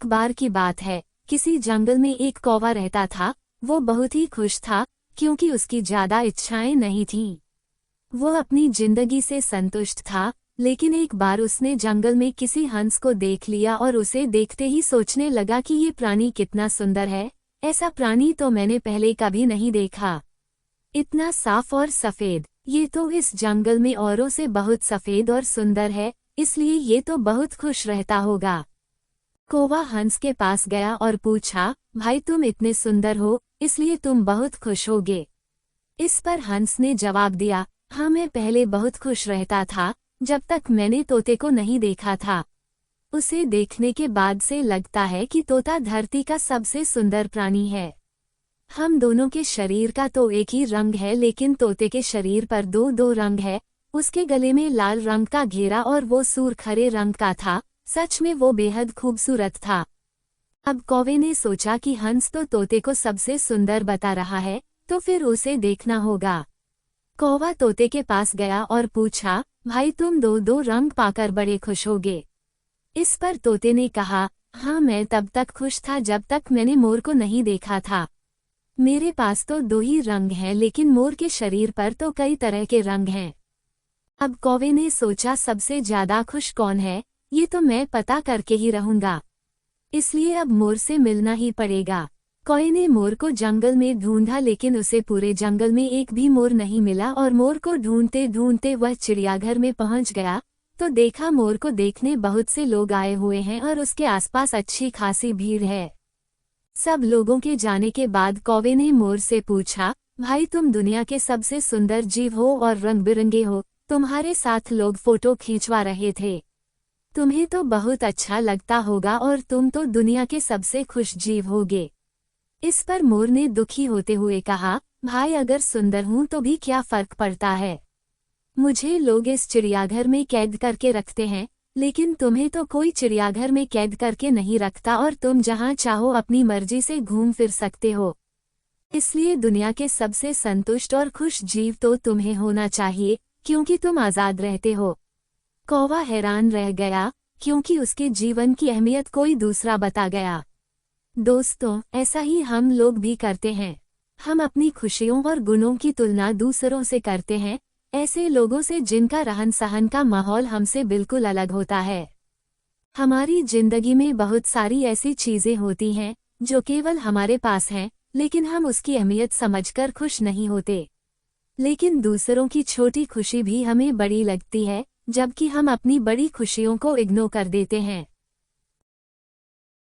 बार की बात है, किसी जंगल में एक कौवा रहता था। वो बहुत ही खुश था क्योंकि उसकी ज्यादा इच्छाएं नहीं थीं। वो अपनी जिंदगी से संतुष्ट था, लेकिन एक बार उसने जंगल में किसी हंस को देख लिया और उसे देखते ही सोचने लगा कि ये प्राणी कितना सुंदर है। ऐसा प्राणी तो मैंने पहले कभी नहीं देखा। इतना साफ और सफेद, ये तो इस जंगल में औरों से बहुत सफेद और सुंदर है, इसलिए ये तो बहुत खुश रहता होगा। कौवा हंस के पास गया और पूछा, भाई तुम इतने सुंदर हो, इसलिए तुम बहुत खुश होगे। इस पर हंस ने जवाब दिया, हाँ मैं पहले बहुत खुश रहता था, जब तक मैंने तोते को नहीं देखा था। उसे देखने के बाद से लगता है कि तोता धरती का सबसे सुंदर प्राणी है। हम दोनों के शरीर का तो एक ही रंग है, लेकिन तोते के शरीर पर दो दो रंग है। उसके गले में लाल रंग का घेरा और वो सूरखरे रंग का था। सच में वो बेहद खूबसूरत था। अब कौवे ने सोचा कि हंस तो तोते को सबसे सुंदर बता रहा है, तो फिर उसे देखना होगा। कौवा तोते के पास गया और पूछा, भाई तुम दो दो रंग पाकर बड़े खुश होगे। इस पर तोते ने कहा, हाँ मैं तब तक खुश था जब तक मैंने मोर को नहीं देखा था। मेरे पास तो दो ही रंग हैं, लेकिन मोर के शरीर पर तो कई तरह के रंग हैं। अब कौवे ने सोचा, सबसे ज्यादा खुश कौन है, ये तो मैं पता करके ही रहूंगा। इसलिए अब मोर से मिलना ही पड़ेगा। कौवे ने मोर को जंगल में ढूंढा, लेकिन उसे पूरे जंगल में एक भी मोर नहीं मिला और मोर को ढूंढते ढूंढते वह चिड़ियाघर में पहुंच गया तो देखा मोर को देखने बहुत से लोग आए हुए हैं और उसके आसपास अच्छी खासी भीड़ है। सब लोगों के जाने के बाद कौवे ने मोर से पूछा, भाई तुम दुनिया के सबसे सुंदर जीव हो और रंग बिरंगे हो, तुम्हारे साथ लोग फोटो खींचवा रहे थे। तुम्हें तो बहुत अच्छा लगता होगा और तुम तो दुनिया के सबसे खुश जीव होगे। इस पर मोर ने दुखी होते हुए कहा, भाई अगर सुंदर हूं तो भी क्या फर्क पड़ता है। मुझे लोग इस चिड़ियाघर में कैद करके रखते हैं, लेकिन तुम्हें तो कोई चिड़ियाघर में कैद करके नहीं रखता और तुम जहां चाहो अपनी मर्जी से घूम फिर सकते हो। इसलिए दुनिया के सबसे संतुष्ट और खुश जीव तो तुम्हें होना चाहिए, क्योंकि तुम आजाद रहते हो। कौवा हैरान रह गया, क्योंकि उसके जीवन की अहमियत कोई दूसरा बता गया। दोस्तों, ऐसा ही हम लोग भी करते हैं। हम अपनी खुशियों और गुणों की तुलना दूसरों से करते हैं, ऐसे लोगों से जिनका रहन सहन का माहौल हमसे बिल्कुल अलग होता है। हमारी जिंदगी में बहुत सारी ऐसी चीजें होती हैं जो केवल हमारे पास हैं, लेकिन हम उसकी अहमियत समझकर खुश नहीं होते। लेकिन दूसरों की छोटी खुशी भी हमें बड़ी लगती है, जबकि हम अपनी बड़ी खुशियों को इग्नोर कर देते हैं।